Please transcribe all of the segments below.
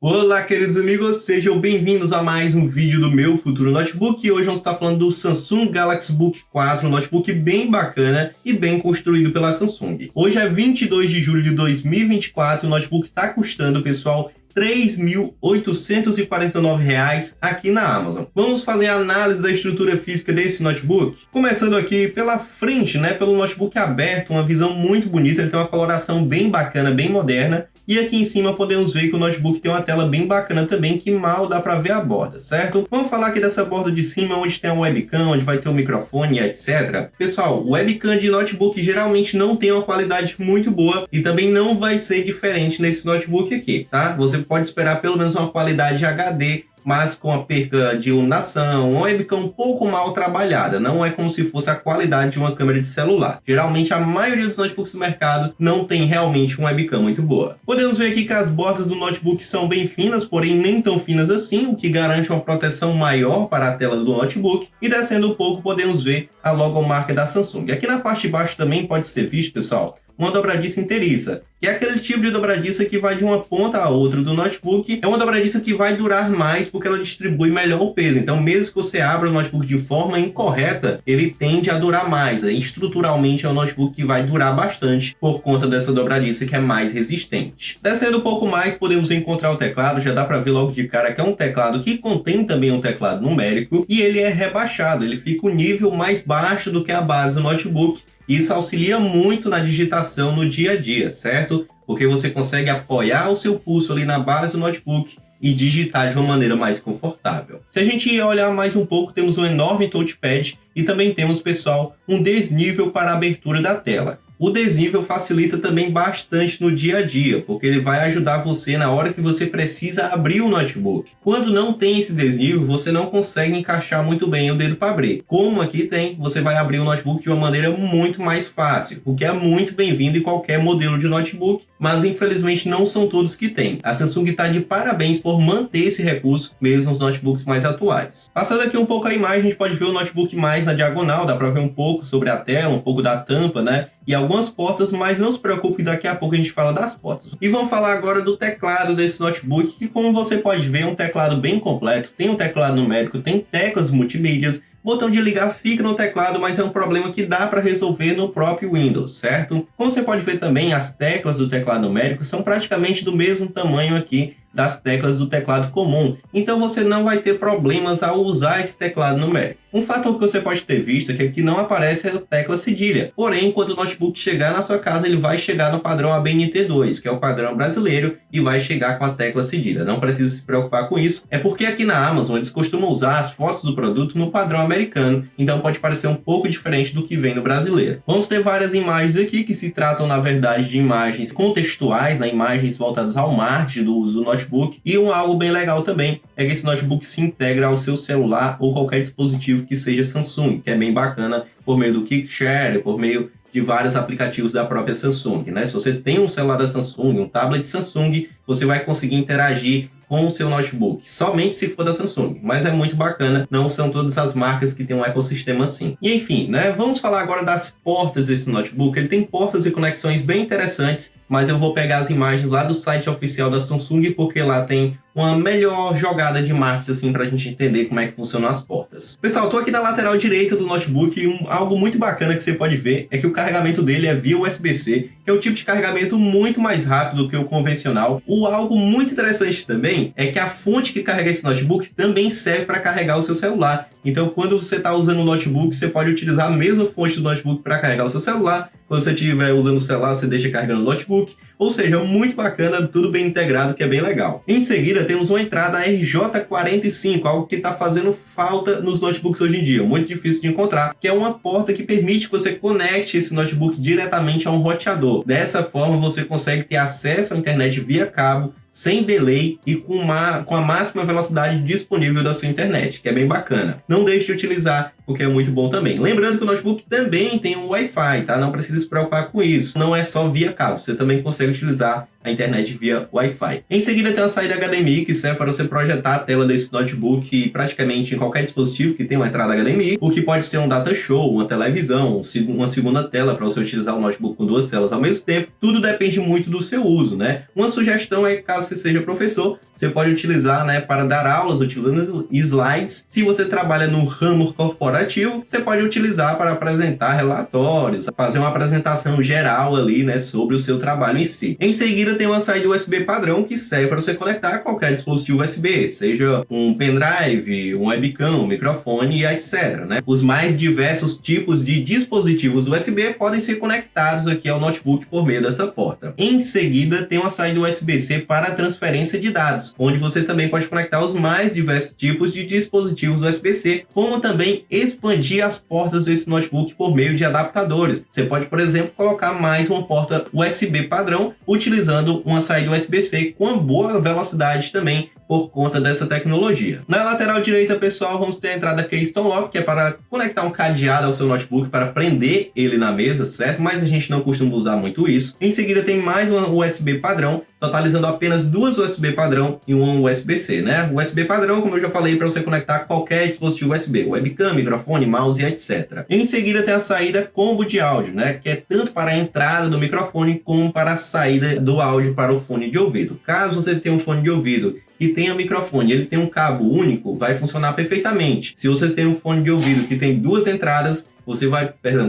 Olá, queridos amigos, sejam bem-vindos a mais um vídeo do meu futuro notebook. E hoje vamos estar falando do Samsung Galaxy Book 4, um notebook bem bacana e bem construído pela Samsung. Hoje é 22 de julho de 2024 e o notebook está custando, pessoal, R$ 3.849 aqui na Amazon. Vamos fazer a análise da estrutura física desse notebook? Começando aqui pela frente, pelo notebook aberto, uma visão muito bonita, ele tem uma coloração bem bacana, bem moderna. E aqui em cima podemos ver que o notebook tem uma tela bem bacana também, que mal dá para ver a borda, certo? Vamos falar aqui dessa borda de cima, onde tem a webcam, onde vai ter o microfone, etc. Pessoal, o webcam de notebook geralmente não tem uma qualidade muito boa e também não vai ser diferente nesse notebook aqui, tá? Você pode esperar pelo menos uma qualidade HD, mas com a perca de iluminação, uma webcam um pouco mal trabalhada, não é como se fosse a qualidade de uma câmera de celular. Geralmente a maioria dos notebooks do mercado não tem realmente uma webcam muito boa. Podemos ver aqui que as bordas do notebook são bem finas, porém nem tão finas assim, o que garante uma proteção maior para a tela do notebook. E descendo um pouco podemos ver a logomarca da Samsung. Aqui na parte de baixo também pode ser visto, pessoal, uma dobradiça inteiriça, que é aquele tipo de dobradiça que vai de uma ponta a outra do notebook. É uma dobradiça que vai durar mais porque ela distribui melhor o peso. Então, mesmo que você abra o notebook de forma incorreta, ele tende a durar mais. Estruturalmente, é um notebook que vai durar bastante por conta dessa dobradiça que é mais resistente. Descendo um pouco mais, podemos encontrar o teclado. Já dá para ver logo de cara que é um teclado que contém também um teclado numérico e ele é rebaixado. Ele fica um nível mais baixo do que a base do notebook. Isso auxilia muito na digitação no dia a dia, certo? Porque você consegue apoiar o seu pulso ali na base do notebook e digitar de uma maneira mais confortável. Se a gente olhar mais um pouco, temos um enorme touchpad e também temos, pessoal, um desnível para a abertura da tela. O desnível facilita também bastante no dia a dia, porque ele vai ajudar você na hora que você precisa abrir o notebook. Quando não tem esse desnível, você não consegue encaixar muito bem o dedo para abrir. Como aqui tem, você vai abrir o notebook de uma maneira muito mais fácil, o que é muito bem-vindo em qualquer modelo de notebook, mas infelizmente não são todos que tem. A Samsung está de parabéns por manter esse recurso, mesmo nos notebooks mais atuais. Passando aqui um pouco a imagem, a gente pode ver o notebook mais na diagonal, dá para ver um pouco sobre a tela, um pouco da tampa, e algumas portas, mas não se preocupe, daqui a pouco a gente fala das portas. E vamos falar agora do teclado desse notebook, que como você pode ver é um teclado bem completo, tem um teclado numérico, tem teclas multimídias, botão de ligar fica no teclado, mas é um problema que dá para resolver no próprio Windows, certo? Como você pode ver também, as teclas do teclado numérico são praticamente do mesmo tamanho aqui das teclas do teclado comum, então você não vai ter problemas ao usar esse teclado numérico. Um fator que você pode ter visto é que aqui não aparece a tecla cedilha, porém, quando o notebook chegar na sua casa, ele vai chegar no padrão ABNT2, que é o padrão brasileiro, e vai chegar com a tecla cedilha. Não precisa se preocupar com isso, é porque aqui na Amazon eles costumam usar as fotos do produto no padrão americano, então pode parecer um pouco diferente do que vem no brasileiro. Vamos ter várias imagens aqui que se tratam, na verdade, de imagens contextuais, imagens voltadas ao marketing do uso do notebook, e algo bem legal também é que esse notebook se integra ao seu celular ou qualquer dispositivo que seja Samsung, que é bem bacana por meio do Kickshare, por meio de vários aplicativos da própria Samsung, Se você tem um celular da Samsung, um tablet Samsung, você vai conseguir interagir com o seu notebook, somente se for da Samsung, mas é muito bacana, não são todas as marcas que têm um ecossistema assim. E enfim, vamos falar agora das portas desse notebook. Ele tem portas e conexões bem interessantes, mas eu vou pegar as imagens lá do site oficial da Samsung, porque lá tem uma melhor jogada de marketing assim para a gente entender como é que funcionam as portas. Pessoal, estou aqui na lateral direita do notebook e algo muito bacana que você pode ver é que o carregamento dele é via USB-C, que é um tipo de carregamento muito mais rápido do que o convencional. Algo muito interessante também é que a fonte que carrega esse notebook também serve para carregar o seu celular. Então, quando você está usando o notebook, você pode utilizar a mesma fonte do notebook para carregar o seu celular. Quando você estiver usando o celular, você deixa carregando o notebook. Ou seja, muito bacana, tudo bem integrado, que é bem legal. Em seguida, temos uma entrada RJ45, algo que está fazendo falta nos notebooks hoje em dia, muito difícil de encontrar, que é uma porta que permite que você conecte esse notebook diretamente a um roteador. Dessa forma, você consegue ter acesso à internet via cabo, sem delay e com a máxima velocidade disponível da sua internet, que é bem bacana. Não deixe de utilizar, porque é muito bom também. Lembrando que o notebook também tem um Wi-Fi, tá? Não precisa se preocupar com isso. Não é só via cabo, você também consegue utilizar a internet via Wi-Fi. Em seguida tem uma saída HDMI que serve para você projetar a tela desse notebook praticamente em qualquer dispositivo que tenha uma entrada HDMI, o que pode ser um data show, uma televisão, uma segunda tela para você utilizar o notebook com duas telas ao mesmo tempo. Tudo depende muito do seu uso, Uma sugestão é que caso você seja professor, você pode utilizar, né, para dar aulas utilizando slides. Se você trabalha no ramo corporativo, você pode utilizar para apresentar relatórios, fazer uma apresentação geral ali, né, sobre o seu trabalho em si. Em seguida, tem uma saída USB padrão que serve para você conectar a qualquer dispositivo USB, seja um pendrive, um webcam, um microfone e etc, né? Os mais diversos tipos de dispositivos USB podem ser conectados aqui ao notebook por meio dessa porta. Em seguida, tem uma saída USB-C para transferência de dados, onde você também pode conectar os mais diversos tipos de dispositivos USB-C, como também expandir as portas desse notebook por meio de adaptadores. Você pode, por exemplo, colocar mais uma porta USB padrão, utilizando uma saída USB-C com uma boa velocidade também, por conta dessa tecnologia. Na lateral direita, pessoal, vamos ter a entrada Keystone Lock, que é para conectar um cadeado ao seu notebook para prender ele na mesa, certo? Mas a gente não costuma usar muito isso. Em seguida, tem mais uma USB padrão, totalizando apenas 2 USB padrão e um USB-C, né? O USB padrão, como eu já falei, para você conectar qualquer dispositivo USB, webcam, microfone, mouse e etc. Em seguida, tem a saída combo de áudio, né? Que é tanto para a entrada do microfone como para a saída do áudio para o fone de ouvido. Caso você tenha um fone de ouvido que tenha microfone, ele tem um cabo único, vai funcionar perfeitamente. Se você tem um fone de ouvido que tem 2 entradas,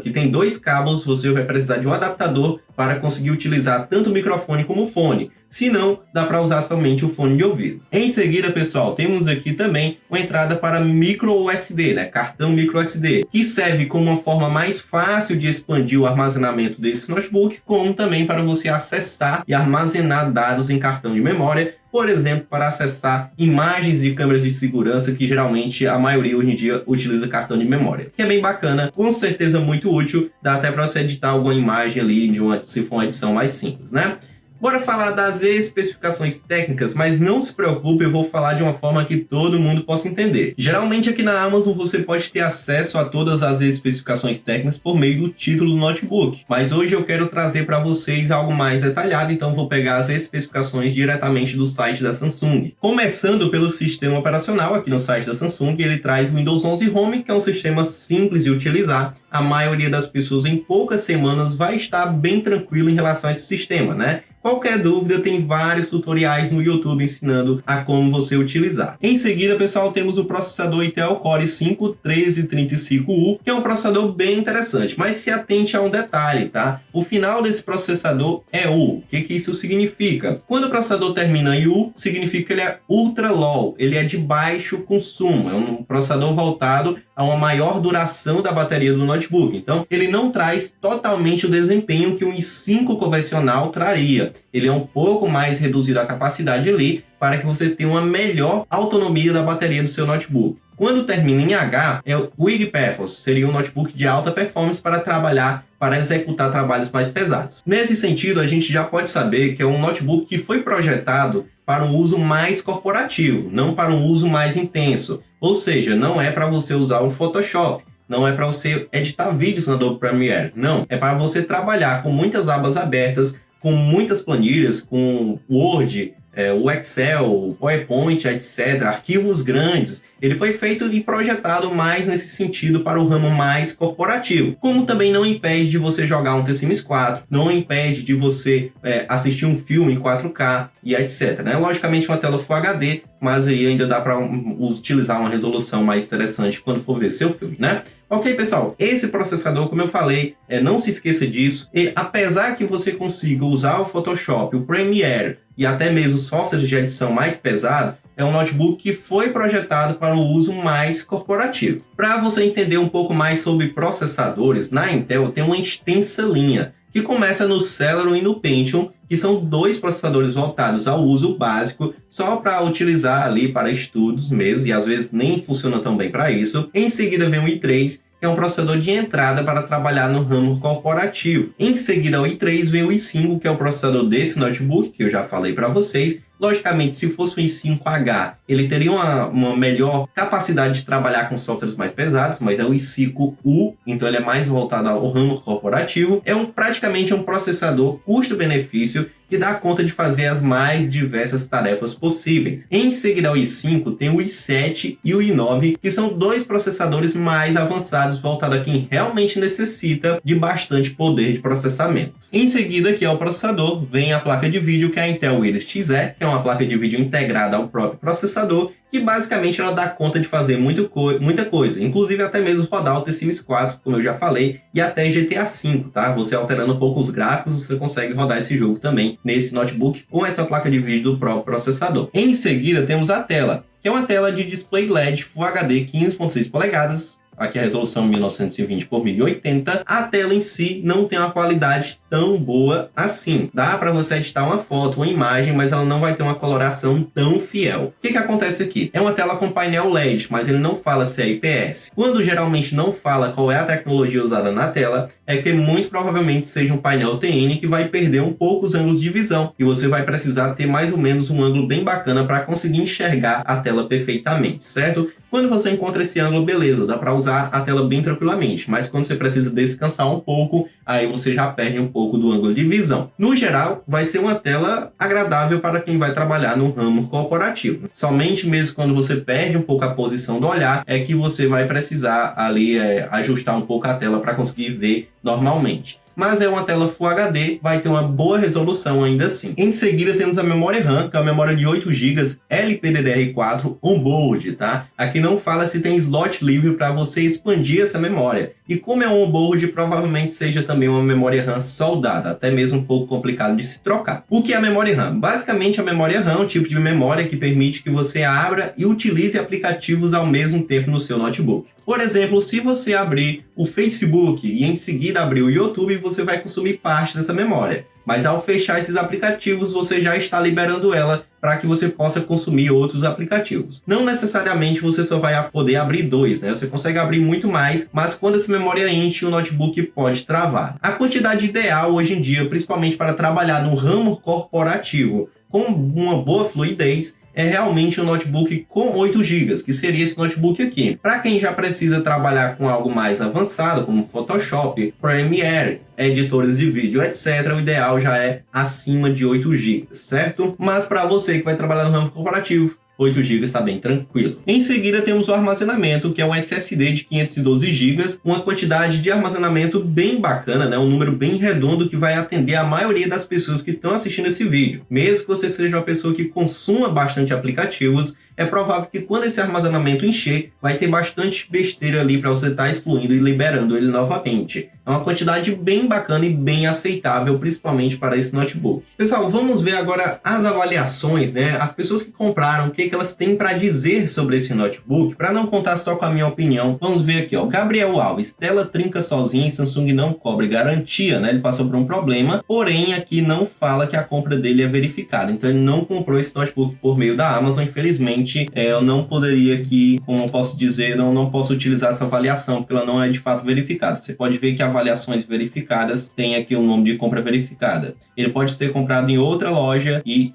que tem 2 cabos, você vai precisar de um adaptador para conseguir utilizar tanto o microfone como o fone. Se não, dá para usar somente o fone de ouvido. Em seguida, pessoal, temos aqui também uma entrada para micro USB, né? Cartão micro SD, que serve como uma forma mais fácil de expandir o armazenamento desse notebook, como também para você acessar e armazenar dados em cartão de memória, por exemplo, para acessar imagens de câmeras de segurança, que geralmente a maioria hoje em dia utiliza cartão de memória. Que é bem bacana, com certeza muito útil, dá até para você editar alguma imagem ali, se for uma edição mais simples, né? Bora falar das especificações técnicas, mas não se preocupe, eu vou falar de uma forma que todo mundo possa entender. Geralmente aqui na Amazon você pode ter acesso a todas as especificações técnicas por meio do título do notebook, mas hoje eu quero trazer para vocês algo mais detalhado, então vou pegar as especificações diretamente do site da Samsung. Começando pelo sistema operacional, aqui no site da Samsung, ele traz o Windows 11 Home, que é um sistema simples de utilizar. A maioria das pessoas em poucas semanas vai estar bem tranquilo em relação a esse sistema, né? Qualquer dúvida, tem vários tutoriais no YouTube ensinando a como você utilizar. Em seguida, pessoal, temos o processador Intel Core i5-1335U, que é um processador bem interessante, mas se atente a um detalhe, tá? O final desse processador é U. O que isso significa? Quando o processador termina em U, significa que ele é ultra low, ele é de baixo consumo, é um processador voltado a uma maior duração da bateria do notebook. Então, ele não traz totalmente o desempenho que um i5 convencional traria. Ele é um pouco mais reduzido a capacidade ali para que você tenha uma melhor autonomia da bateria do seu notebook. Quando termina em H, é o WIG-Performance, seria um notebook de alta performance para trabalhar, para executar trabalhos mais pesados. Nesse sentido, a gente já pode saber que é um notebook que foi projetado para um uso mais corporativo, não para um uso mais intenso. Ou seja, não é para você usar o Photoshop, não é para você editar vídeos na Adobe Premiere, não. É para você trabalhar com muitas abas abertas, com muitas planilhas, com Word, o Excel, o PowerPoint, etc., arquivos grandes. Ele foi feito e projetado mais nesse sentido para o ramo mais corporativo. Como também não impede de você jogar um The Sims 4, não impede de você assistir um filme em 4K e etc, né? Logicamente uma tela Full HD, mas aí ainda dá para utilizar uma resolução mais interessante quando for ver seu filme, né? Ok, pessoal, esse processador, como eu falei, não se esqueça disso. E apesar que você consiga usar o Photoshop, o Premiere e até mesmo softwares de edição mais pesado, é um notebook que foi projetado para um uso mais corporativo. Para você entender um pouco mais sobre processadores, na Intel tem uma extensa linha, que começa no Celeron e no Pentium, que são 2 processadores voltados ao uso básico, só para utilizar ali para estudos mesmo, e às vezes nem funciona tão bem para isso. Em seguida vem o i3, que é um processador de entrada para trabalhar no ramo corporativo. Em seguida ao i3 vem o i5, que é o processador desse notebook, que eu já falei para vocês. Logicamente, se fosse um i5H, ele teria uma melhor capacidade de trabalhar com softwares mais pesados, mas é o i5U, então ele é mais voltado ao ramo corporativo. É praticamente um processador custo-benefício que dá conta de fazer as mais diversas tarefas possíveis. Em seguida ao i5, tem o i7 e o i9, que são 2 processadores mais avançados, voltados a quem realmente necessita de bastante poder de processamento. Em seguida, que é o processador, vem a placa de vídeo, que é a Intel Iris Xe, que que é uma placa de vídeo integrada ao próprio processador, que basicamente ela dá conta de fazer muita coisa, inclusive até mesmo rodar o The Sims 4, como eu já falei, e até GTA V, tá? Você alterando um pouco os gráficos, você consegue rodar esse jogo também nesse notebook com essa placa de vídeo do próprio processador. Em seguida, temos a tela, que é uma tela de display LED Full HD 15.6 polegadas, aqui a resolução 1920 por 1080, a tela em si não tem uma qualidade tão boa assim. Dá para você editar uma foto, uma imagem, mas ela não vai ter uma coloração tão fiel. O que acontece aqui? É uma tela com painel LED, mas ele não fala se é IPS. Quando geralmente não fala qual é a tecnologia usada na tela, é que muito provavelmente seja um painel TN que vai perder um pouco os ângulos de visão, e você vai precisar ter mais ou menos um ângulo bem bacana para conseguir enxergar a tela perfeitamente, certo? Quando você encontra esse ângulo, beleza, dá para usar a tela bem tranquilamente, mas quando você precisa descansar um pouco, aí você já perde um pouco do ângulo de visão. No geral, vai ser uma tela agradável para quem vai trabalhar no ramo corporativo. Somente mesmo quando você perde um pouco a posição do olhar, é que você vai precisar ali ajustar um pouco a tela para conseguir ver normalmente. Mas é uma tela Full HD, vai ter uma boa resolução ainda assim. Em seguida temos a memória RAM, que é uma memória de 8 GB LPDDR4 onboard, tá? Aqui não fala se tem slot livre para você expandir essa memória. E como é um onboard, provavelmente seja também uma memória RAM soldada, até mesmo um pouco complicado de se trocar. O que é a memória RAM? Basicamente a memória RAM é um tipo de memória que permite que você abra e utilize aplicativos ao mesmo tempo no seu notebook. Por exemplo, se você abrir o Facebook e em seguida abrir o YouTube, você vai consumir parte dessa memória. Mas ao fechar esses aplicativos, você já está liberando ela para que você possa consumir outros aplicativos. Não necessariamente você só vai poder abrir 2, né? Você consegue abrir muito mais, mas quando essa memória enche, o notebook pode travar. A quantidade ideal hoje em dia, principalmente para trabalhar no ramo corporativo com uma boa fluidez, é realmente um notebook com 8 GB, que seria esse notebook aqui. Para quem já precisa trabalhar com algo mais avançado, como Photoshop, Premiere, editores de vídeo, etc., o ideal já é acima de 8 GB, certo? Mas para você que vai trabalhar no ramo corporativo, 8 GB está bem tranquilo. Em seguida temos o armazenamento, que é um SSD de 512 GB, uma quantidade de armazenamento bem bacana, né? Um número bem redondo que vai atender a maioria das pessoas que estão assistindo esse vídeo. Mesmo que você seja uma pessoa que consuma bastante aplicativos, é provável que quando esse armazenamento encher, vai ter bastante besteira ali para você estar excluindo e liberando ele novamente. É uma quantidade bem bacana e bem aceitável, principalmente para esse notebook. Pessoal, vamos ver agora as avaliações, né? As pessoas que compraram, o que elas têm para dizer sobre esse notebook, para não contar só com a minha opinião. Vamos ver aqui, ó. Gabriel Alves, tela trinca sozinha e Samsung não cobre garantia, né? Ele passou por um problema, porém aqui não fala que a compra dele é verificada. Então ele não comprou esse notebook por meio da Amazon, infelizmente. Eu não poderia aqui, como eu posso dizer, não posso utilizar essa avaliação, porque ela não é de fato verificada. Você pode ver que avaliações verificadas tem aqui o nome de compra verificada. Ele pode ter comprado em outra loja e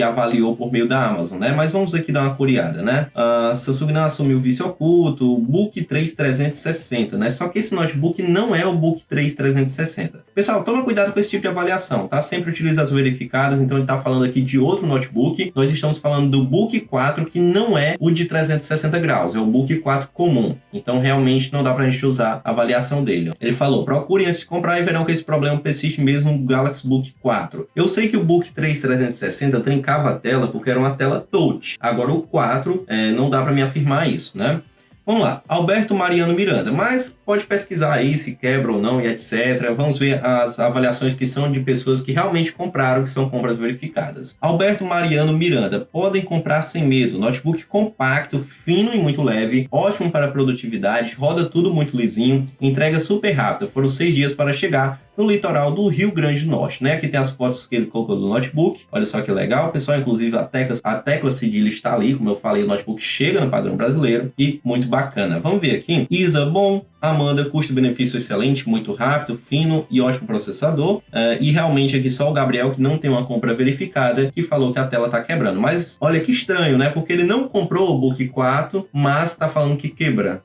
avaliou por meio da Amazon, né? Mas vamos aqui dar uma curiada, né? A Samsung não assumiu vício oculto, Book 3 360, né? Só que esse notebook não é o Book 3 360. Pessoal, toma cuidado com esse tipo de avaliação, tá? Sempre utiliza as verificadas, então ele tá falando aqui de outro notebook. Nós estamos falando do Book 4, que não é o de 360 graus, é o Book 4 comum. Então, realmente, não dá pra gente usar a avaliação dele. Ele falou, procurem antes de comprar e verão que esse problema persiste mesmo no Galaxy Book 4. Eu sei que o Book 3 360 trincava a tela porque era uma tela touch. Agora, o 4, não dá pra me afirmar isso, né? Vamos lá, Alberto Mariano Miranda, mas pode pesquisar aí se quebra ou não e etc. Vamos ver as avaliações que são de pessoas que realmente compraram, que são compras verificadas. Alberto Mariano Miranda, podem comprar sem medo, notebook compacto, fino e muito leve, ótimo para produtividade, roda tudo muito lisinho, entrega super rápida, foram 6 dias para chegar no litoral do Rio Grande do Norte, né? Aqui tem as fotos que ele colocou do notebook. Olha só que legal, pessoal. Inclusive a tecla cedilha está ali. Como eu falei, o notebook chega no padrão brasileiro e muito bacana. Vamos ver aqui. Isa, bom. Amanda, custo-benefício excelente, muito rápido, fino e ótimo processador. E realmente aqui só o Gabriel, que não tem uma compra verificada, que falou que a tela está quebrando. Mas olha que estranho, né? Porque ele não comprou o Book 4, mas está falando que quebra,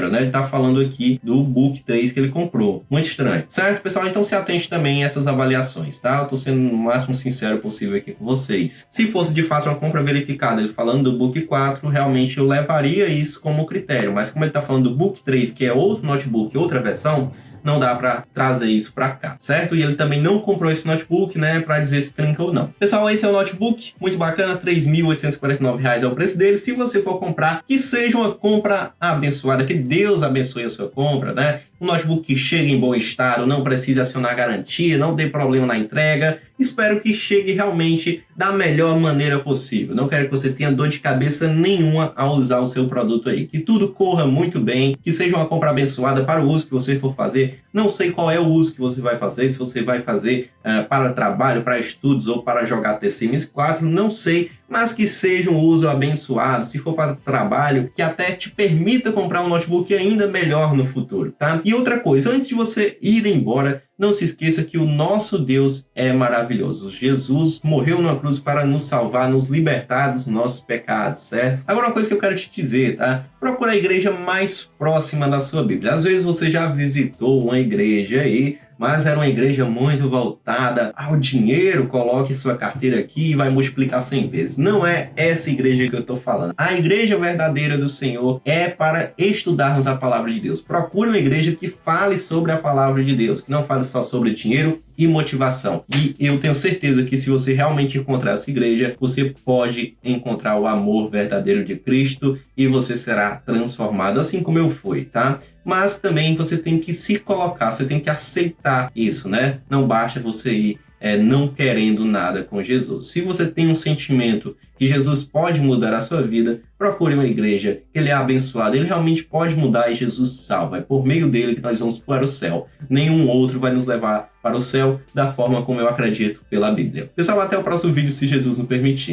né? Ele tá falando aqui do Book 3 que ele comprou. Muito estranho. Certo, pessoal? Então se atente também a essas avaliações, tá? Eu tô sendo o máximo sincero possível aqui com vocês. Se fosse de fato uma compra verificada, ele falando do Book 4, realmente eu levaria isso como critério. Mas como ele tá falando do Book 3, que é outro notebook, outra versão, não dá para trazer isso para cá, certo? E ele também não comprou esse notebook, né, para dizer se trinca ou não. Pessoal, esse é o notebook, muito bacana, R$ 3.849 é o preço dele. Se você for comprar, que seja uma compra abençoada, que Deus abençoe a sua compra, né? Um notebook que chegue em bom estado, não precise acionar garantia, não dê problema na entrega. Espero que chegue realmente da melhor maneira possível. Não quero que você tenha dor de cabeça nenhuma ao usar o seu produto aí. Que tudo corra muito bem, que seja uma compra abençoada para o uso que você for fazer. Não sei qual é o uso que você vai fazer, se você vai fazer para trabalho, para estudos ou para jogar The Sims 4, não sei, mas que seja um uso abençoado. Se for para trabalho, que até te permita comprar um notebook ainda melhor no futuro, tá? E outra coisa, antes de você ir embora, não se esqueça que o nosso Deus é maravilhoso. Jesus morreu na cruz para nos salvar, nos libertar dos nossos pecados, certo? Agora, uma coisa que eu quero te dizer, tá? Procura a igreja mais próxima da sua Bíblia. Às vezes você já visitou uma igreja aí, mas era uma igreja muito voltada ao dinheiro. Coloque sua carteira aqui e vai multiplicar 100 vezes. Não é essa igreja que eu estou falando. A igreja verdadeira do Senhor é para estudarmos a palavra de Deus. Procure uma igreja que fale sobre a palavra de Deus, que não fale só sobre dinheiro e motivação. E eu tenho certeza que se você realmente encontrar essa igreja, você pode encontrar o amor verdadeiro de Cristo e você será transformado, assim como eu fui, tá? Mas também você tem que se colocar, você tem que aceitar isso, né? Não basta você ir não querendo nada com Jesus. Se você tem um sentimento que Jesus pode mudar a sua vida, procure uma igreja que ele é abençoado, ele realmente pode mudar e Jesus salva. É por meio dele que nós vamos para o céu. Nenhum outro vai nos levar para o céu da forma como eu acredito pela Bíblia. Pessoal, até o próximo vídeo, se Jesus nos permitir.